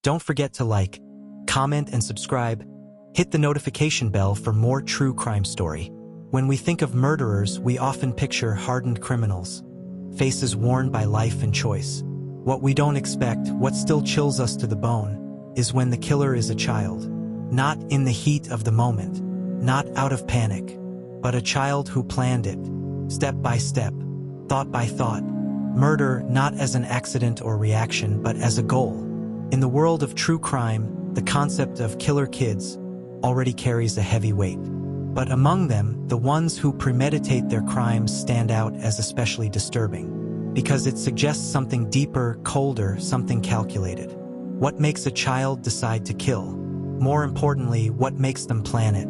Don't forget to like, comment, and subscribe. Hit the notification bell for more true crime story. When we think of murderers, we often picture hardened criminals, faces worn by life and choice. What we don't expect, what still chills us to the bone, is when the killer is a child. Not in the heat of the moment, not out of panic, but a child who planned it, step by step, thought by thought. Murder not as an accident or reaction, but as a goal. In the world of true crime, the concept of killer kids already carries a heavy weight. But among them, the ones who premeditate their crimes stand out as especially disturbing, because it suggests something deeper, colder, something calculated. What makes a child decide to kill? More importantly, what makes them plan it?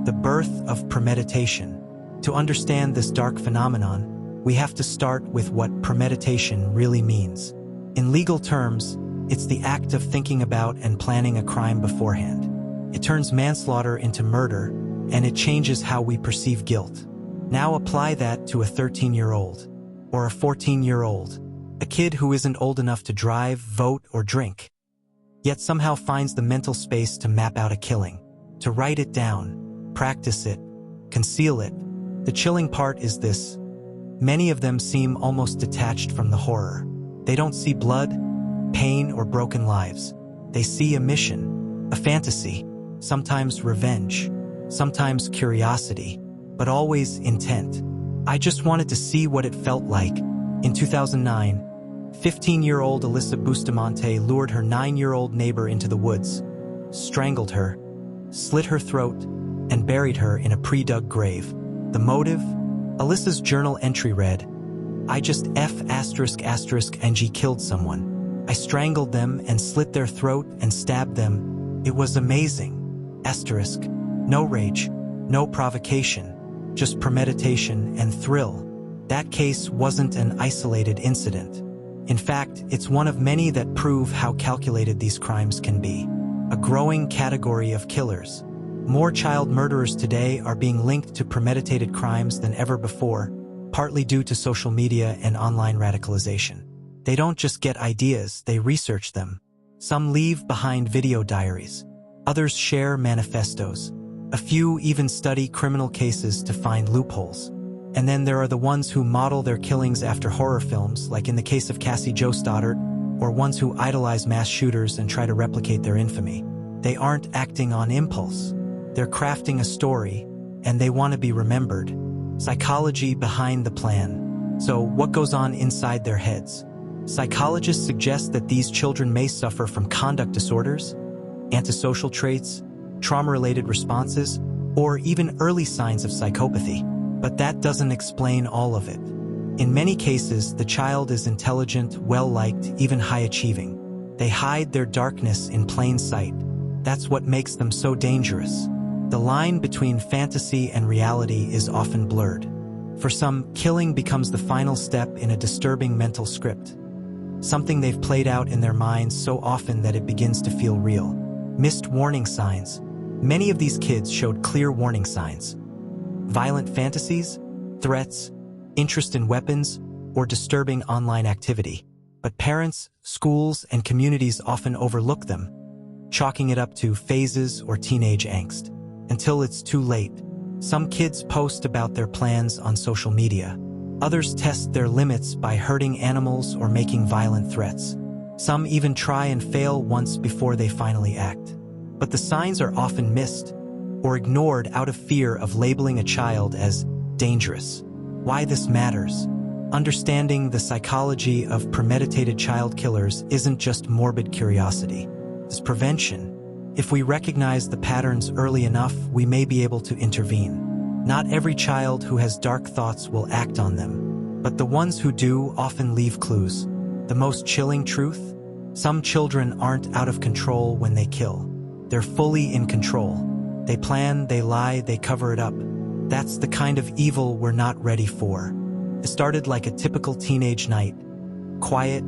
The birth of premeditation. To understand this dark phenomenon, we have to start with what premeditation really means. In legal terms, it's the act of thinking about and planning a crime beforehand. It turns manslaughter into murder, and it changes how we perceive guilt. Now apply that to a 13-year-old, or a 14-year-old, a kid who isn't old enough to drive, vote, or drink, yet somehow finds the mental space to map out a killing, to write it down, practice it, conceal it. The chilling part is this: many of them seem almost detached from the horror. They don't see blood, pain, or broken lives. They see a mission, a fantasy, sometimes revenge, sometimes curiosity, but always intent. I just wanted to see what it felt like. In 2009, 15-year-old Alyssa Bustamante lured her 9-year-old neighbor into the woods, strangled her, slit her throat, and buried her in a pre-dug grave. The motive? Alyssa's journal entry read, "I just F*****ng killed someone. I strangled them and slit their throat and stabbed them. It was amazing. Asterisk. No rage, no provocation, just premeditation and thrill." That case wasn't an isolated incident. In fact, it's one of many that prove how calculated these crimes can be. A growing category of killers. More child murderers today are being linked to premeditated crimes than ever before, partly due to social media and online radicalization. They don't just get ideas, they research them. Some leave behind video diaries. Others share manifestos. A few even study criminal cases to find loopholes. And then there are the ones who model their killings after horror films, like in the case of Cassie Jo Stoddart, or ones who idolize mass shooters and try to replicate their infamy. They aren't acting on impulse. They're crafting a story, and they want to be remembered. Psychology behind the plan. So what goes on inside their heads? Psychologists suggest that these children may suffer from conduct disorders, antisocial traits, trauma-related responses, or even early signs of psychopathy. But that doesn't explain all of it. In many cases, the child is intelligent, well-liked, even high-achieving. They hide their darkness in plain sight. That's what makes them so dangerous. The line between fantasy and reality is often blurred. For some, killing becomes the final step in a disturbing mental script. Something they've played out in their minds so often that it begins to feel real. Missed warning signs. Many of these kids showed clear warning signs. Violent fantasies, threats, interest in weapons, or disturbing online activity. But parents, schools, and communities often overlook them, chalking it up to phases or teenage angst. Until it's too late. Some kids post about their plans on social media. Others test their limits by hurting animals or making violent threats. Some even try and fail once before they finally act. But the signs are often missed or ignored out of fear of labeling a child as dangerous. Why this matters? Understanding the psychology of premeditated child killers isn't just morbid curiosity. It's prevention. If we recognize the patterns early enough, we may be able to intervene. Not every child who has dark thoughts will act on them, but the ones who do often leave clues. The most chilling truth? Some children aren't out of control when they kill. They're fully in control. They plan, they lie, they cover it up. That's the kind of evil we're not ready for. It started like a typical teenage night. Quiet,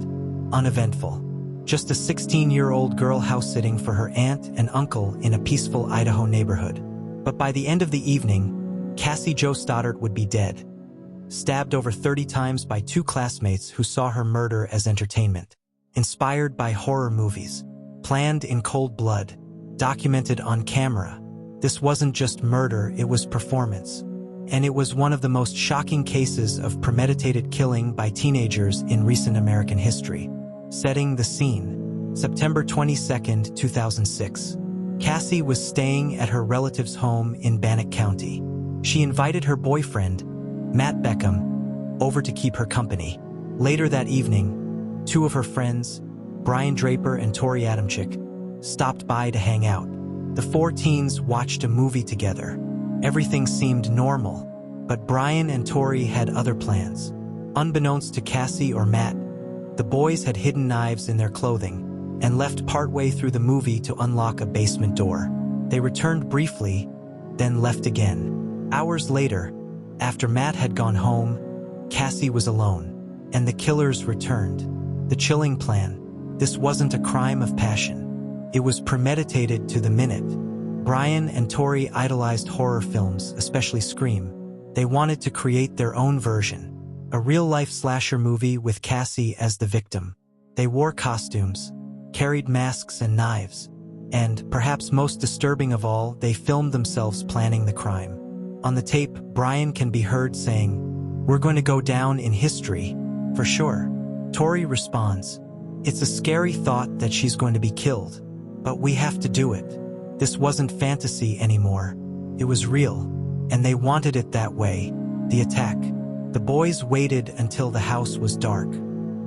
uneventful. Just a 16-year-old girl house-sitting for her aunt and uncle in a peaceful Idaho neighborhood. But by the end of the evening, Cassie Jo Stoddart would be dead, stabbed over 30 times by 2 classmates who saw her murder as entertainment. Inspired by horror movies, planned in cold blood, documented on camera. This wasn't just murder, it was performance. And it was one of the most shocking cases of premeditated killing by teenagers in recent American history. Setting the scene: September 22, 2006. Cassie was staying at her relative's home in Bannock County. She invited her boyfriend, Matt Beckham, over to keep her company. Later that evening, two of her friends, Brian Draper and Tori Adamczyk, stopped by to hang out. The four teens watched a movie together. Everything seemed normal, but Brian and Tori had other plans. Unbeknownst to Cassie or Matt, the boys had hidden knives in their clothing and left partway through the movie to unlock a basement door. They returned briefly, then left again. Hours later, after Matt had gone home, Cassie was alone, and the killers returned. The chilling plan: this wasn't a crime of passion. It was premeditated to the minute. Brian and Tori idolized horror films, especially Scream. They wanted to create their own version, a real-life slasher movie with Cassie as the victim. They wore costumes, carried masks and knives, and, perhaps most disturbing of all, they filmed themselves planning the crime. On the tape, Brian can be heard saying, "We're going to go down in history, for sure." Tori responds, "It's a scary thought that she's going to be killed, but we have to do it." This wasn't fantasy anymore. It was real, and they wanted it that way. The attack. The boys waited until the house was dark.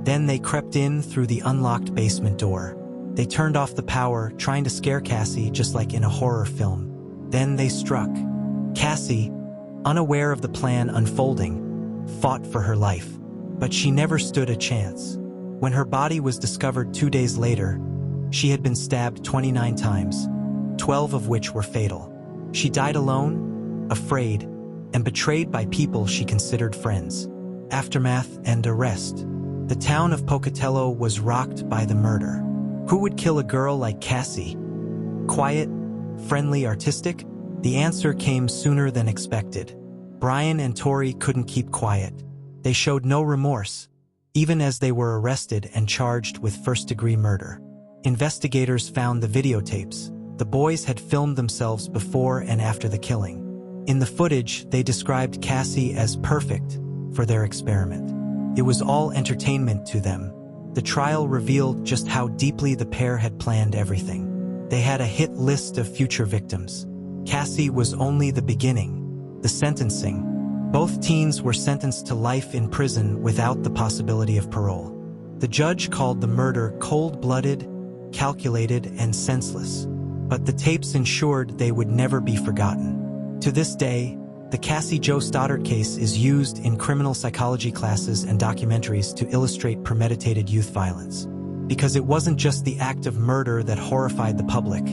Then they crept in through the unlocked basement door. They turned off the power, trying to scare Cassie just like in a horror film. Then they struck. Cassie, unaware of the plan unfolding, fought for her life. But she never stood a chance. When her body was discovered 2 days later, she had been stabbed 29 times, 12 of which were fatal. She died alone, afraid, and betrayed by people she considered friends. Aftermath and arrest. The town of Pocatello was rocked by the murder. Who would kill a girl like Cassie? Quiet, friendly, artistic? The answer came sooner than expected. Brian and Tori couldn't keep quiet. They showed no remorse, even as they were arrested and charged with first-degree murder. Investigators found the videotapes. The boys had filmed themselves before and after the killing. In the footage, they described Cassie as perfect for their experiment. It was all entertainment to them. The trial revealed just how deeply the pair had planned everything. They had a hit list of future victims. Cassie was only the beginning. The sentencing. Both teens were sentenced to life in prison without the possibility of parole. The judge called the murder cold-blooded, calculated, and senseless. But the tapes ensured they would never be forgotten. To this day, the Cassie Jo Stoddard case is used in criminal psychology classes and documentaries to illustrate premeditated youth violence. Because it wasn't just the act of murder that horrified the public.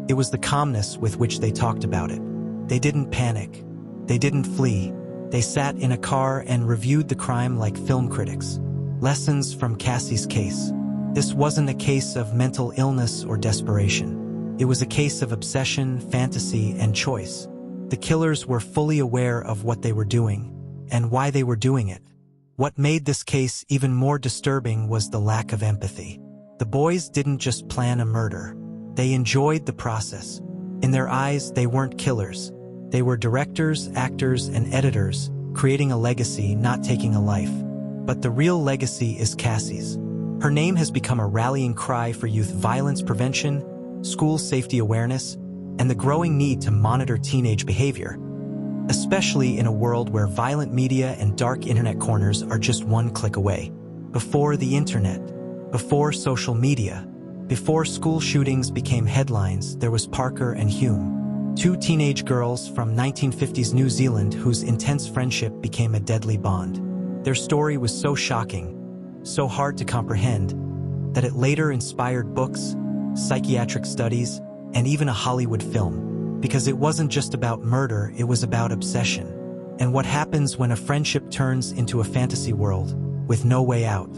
It was the calmness with which they talked about it. They didn't panic. They didn't flee. They sat in a car and reviewed the crime like film critics. Lessons from Cassie's case. This wasn't a case of mental illness or desperation. It was a case of obsession, fantasy, and choice. The killers were fully aware of what they were doing and why they were doing it. What made this case even more disturbing was the lack of empathy. The boys didn't just plan a murder. They enjoyed the process. In their eyes, they weren't killers. They were directors, actors, and editors, creating a legacy, not taking a life. But the real legacy is Cassie's. Her name has become a rallying cry for youth violence prevention, school safety awareness, and the growing need to monitor teenage behavior, especially in a world where violent media and dark internet corners are just one click away. Before the internet, before social media, before school shootings became headlines, there was Parker and Hume, two teenage girls from 1950s New Zealand whose intense friendship became a deadly bond. Their story was so shocking, so hard to comprehend, that it later inspired books, psychiatric studies, and even a Hollywood film. Because it wasn't just about murder, it was about obsession. And what happens when a friendship turns into a fantasy world, with no way out.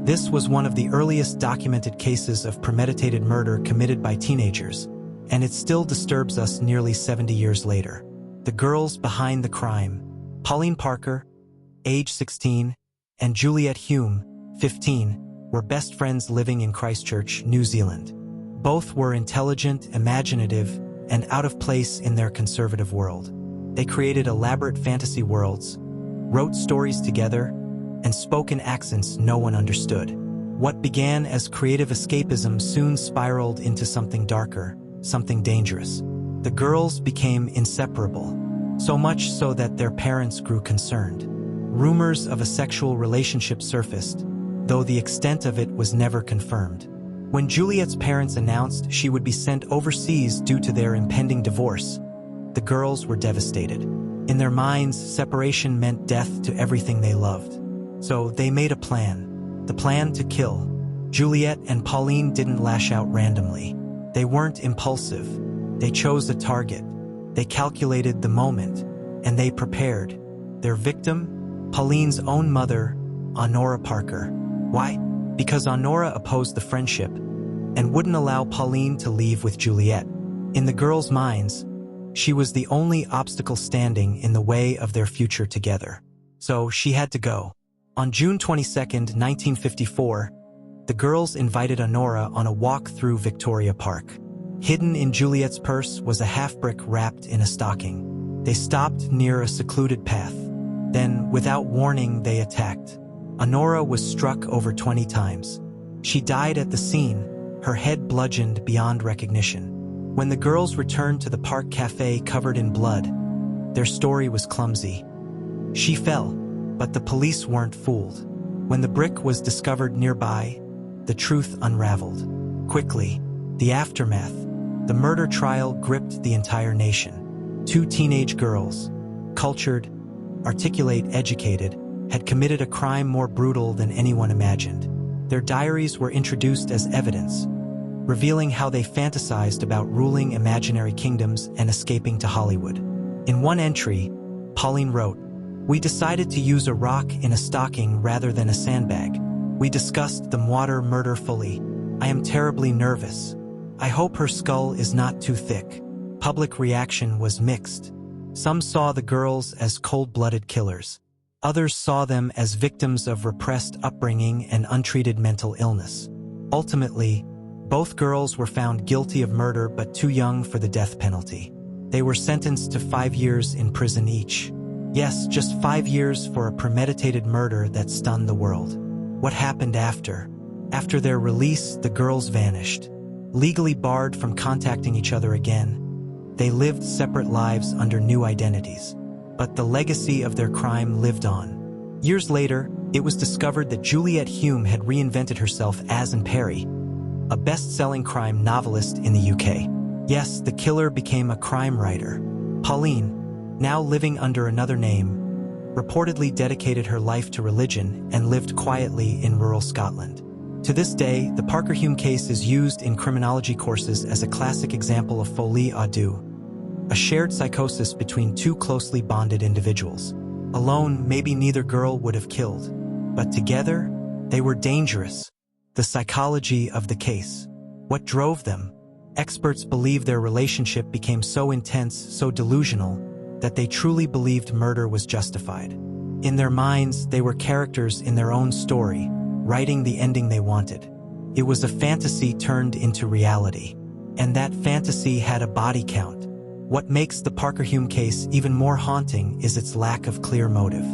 This was one of the earliest documented cases of premeditated murder committed by teenagers, and it still disturbs us nearly 70 years later. The girls behind the crime, Pauline Parker, age 16, and Juliet Hume, 15, were best friends living in Christchurch, New Zealand. Both were intelligent, imaginative, and out of place in their conservative world. They created elaborate fantasy worlds, wrote stories together, and spoke in accents no one understood. What began as creative escapism soon spiraled into something darker, something dangerous. The girls became inseparable, so much so that their parents grew concerned. Rumors of a sexual relationship surfaced, though the extent of it was never confirmed. When Juliet's parents announced she would be sent overseas due to their impending divorce, the girls were devastated. In their minds, separation meant death to everything they loved. So they made a plan. The plan to kill. Juliet and Pauline didn't lash out randomly. They weren't impulsive. They chose a target. They calculated the moment, and they prepared. Their victim? Pauline's own mother, Honora Parker. Why? Because Honora opposed the friendship and wouldn't allow Pauline to leave with Juliet. In the girls' minds, she was the only obstacle standing in the way of their future together. So she had to go. On June 22, 1954, the girls invited Honora on a walk through Victoria Park. Hidden in Juliet's purse was a half-brick wrapped in a stocking. They stopped near a secluded path. Then, without warning, they attacked. Honora was struck over 20 times. She died at the scene, her head bludgeoned beyond recognition. When the girls returned to the park cafe covered in blood, their story was clumsy. She fell, but the police weren't fooled. When the brick was discovered nearby, the truth unraveled. Quickly, the aftermath, the murder trial gripped the entire nation. Two teenage girls, cultured, articulate, educated, had committed a crime more brutal than anyone imagined. Their diaries were introduced as evidence, revealing how they fantasized about ruling imaginary kingdoms and escaping to Hollywood. In one entry, Pauline wrote, "We decided to use a rock in a stocking rather than a sandbag. We discussed the water murder fully. I am terribly nervous. I hope her skull is not too thick." Public reaction was mixed. Some saw the girls as cold-blooded killers. Others saw them as victims of repressed upbringing and untreated mental illness. Ultimately, both girls were found guilty of murder but too young for the death penalty. They were sentenced to 5 years in prison each. Yes, just 5 years for a premeditated murder that stunned the world. What happened after? After their release, the girls vanished. Legally barred from contacting each other again, they lived separate lives under new identities. But the legacy of their crime lived on. Years later, it was discovered that Juliet Hume had reinvented herself as Perry, a best-selling crime novelist in the UK. Yes, the killer became a crime writer. Pauline, now living under another name, reportedly dedicated her life to religion and lived quietly in rural Scotland. To this day, the Parker Hume case is used in criminology courses as a classic example of folie à deux, a shared psychosis between two closely bonded individuals. Alone, maybe neither girl would have killed, but together, they were dangerous. The psychology of the case. What drove them? Experts believe their relationship became so intense, so delusional, that they truly believed murder was justified. In their minds, they were characters in their own story, writing the ending they wanted. It was a fantasy turned into reality. And that fantasy had a body count. What makes the Parker Hume case even more haunting is its lack of clear motive.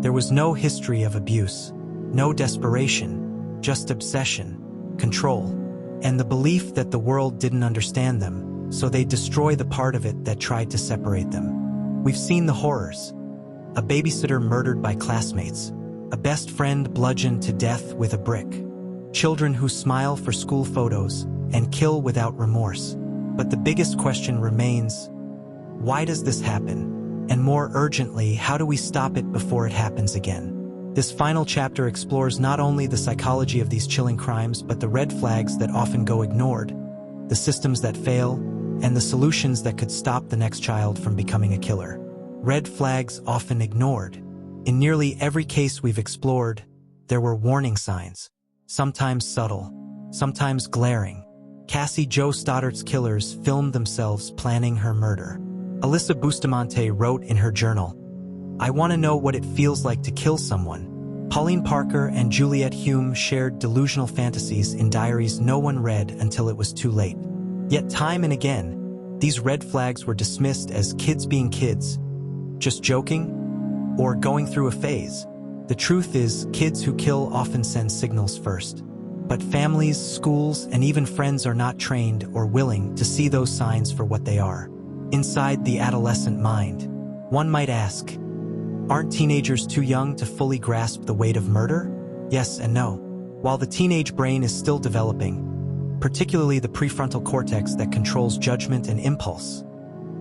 There was no history of abuse, no desperation, just obsession, control, and the belief that the world didn't understand them, so they destroy the part of it that tried to separate them. We've seen the horrors. A babysitter murdered by classmates, a best friend bludgeoned to death with a brick, children who smile for school photos and kill without remorse. But the biggest question remains, why does this happen? And more urgently, how do we stop it before it happens again? This final chapter explores not only the psychology of these chilling crimes, but the red flags that often go ignored, the systems that fail, and the solutions that could stop the next child from becoming a killer. Red flags often ignored. In nearly every case we've explored, there were warning signs, sometimes subtle, sometimes glaring. Cassie Jo Stoddart's killers filmed themselves planning her murder. Alyssa Bustamante wrote in her journal, "I want to know what it feels like to kill someone." Pauline Parker and Juliet Hume shared delusional fantasies in diaries no one read until it was too late. Yet time and again, these red flags were dismissed as kids being kids, just joking, or going through a phase. The truth is, kids who kill often send signals first. But families, schools, and even friends are not trained or willing to see those signs for what they are. Inside the adolescent mind, one might ask, aren't teenagers too young to fully grasp the weight of murder? Yes and no. While the teenage brain is still developing, particularly the prefrontal cortex that controls judgment and impulse,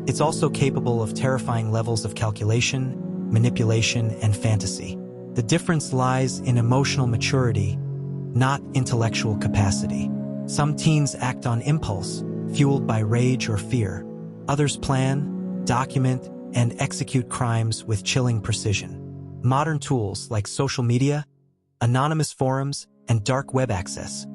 it's also capable of terrifying levels of calculation, manipulation, and fantasy. The difference lies in emotional maturity, not intellectual capacity. Some teens act on impulse, fueled by rage or fear. Others plan, document, and execute crimes with chilling precision. Modern tools like social media, anonymous forums, and dark web access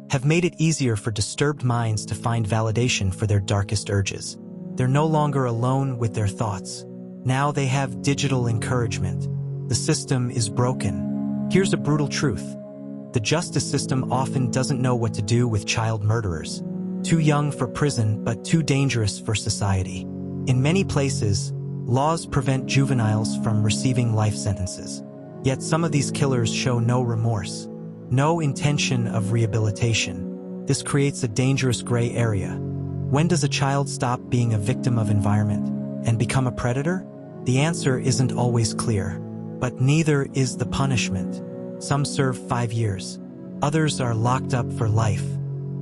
have made it easier for disturbed minds to find validation for their darkest urges. They're no longer alone with their thoughts. Now they have digital encouragement. The system is broken. Here's a brutal truth. The justice system often doesn't know what to do with child murderers. Too young for prison, but too dangerous for society. In many places, laws prevent juveniles from receiving life sentences. Yet some of these killers show no remorse, no intention of rehabilitation. This creates a dangerous gray area. When does a child stop being a victim of environment and become a predator? The answer isn't always clear, but neither is the punishment. Some serve 5 years. Others are locked up for life.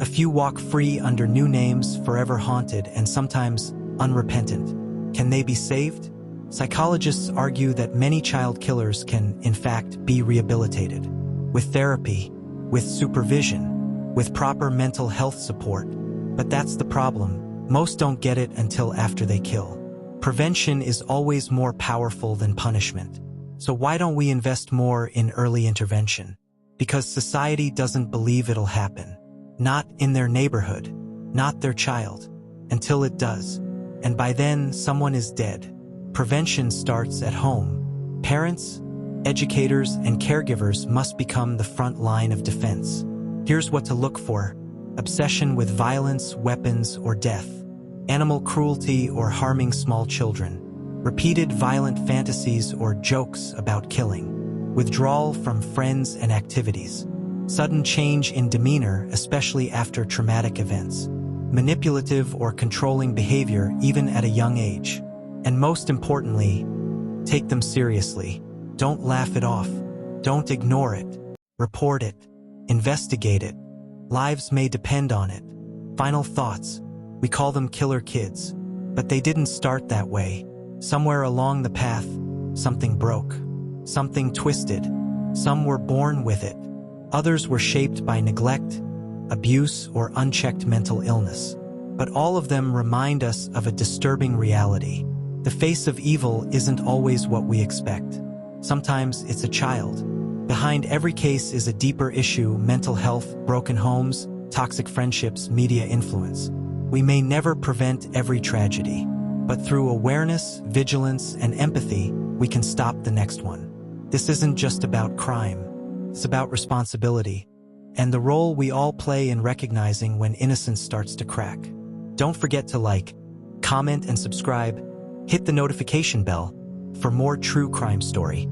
A few walk free under new names, forever haunted and sometimes unrepentant. Can they be saved? Psychologists argue that many child killers can, in fact, be rehabilitated. With therapy, with supervision, with proper mental health support. But that's the problem. Most don't get it until after they kill. Prevention is always more powerful than punishment. So why don't we invest more in early intervention? Because society doesn't believe it'll happen. Not in their neighborhood, not their child, until it does. And by then, someone is dead. Prevention starts at home. Parents, educators, and caregivers must become the front line of defense. Here's what to look for: obsession with violence, weapons, or death, animal cruelty or harming small children, repeated violent fantasies or jokes about killing, withdrawal from friends and activities, sudden change in demeanor, especially after traumatic events, manipulative or controlling behavior even at a young age. And most importantly, take them seriously. Don't laugh it off. Don't ignore it. Report it. Investigate it. Lives may depend on it. Final thoughts. We call them killer kids, but they didn't start that way. Somewhere along the path, something broke, something twisted. Some were born with it. Others were shaped by neglect, abuse, or unchecked mental illness. But all of them remind us of a disturbing reality. The face of evil isn't always what we expect. Sometimes it's a child. Behind every case is a deeper issue: mental health, broken homes, toxic friendships, media influence. We may never prevent every tragedy, but through awareness, vigilance, and empathy, we can stop the next one. This isn't just about crime. It's about responsibility and the role we all play in recognizing when innocence starts to crack. Don't forget to like, comment, and subscribe. Hit the notification bell for more true crime story.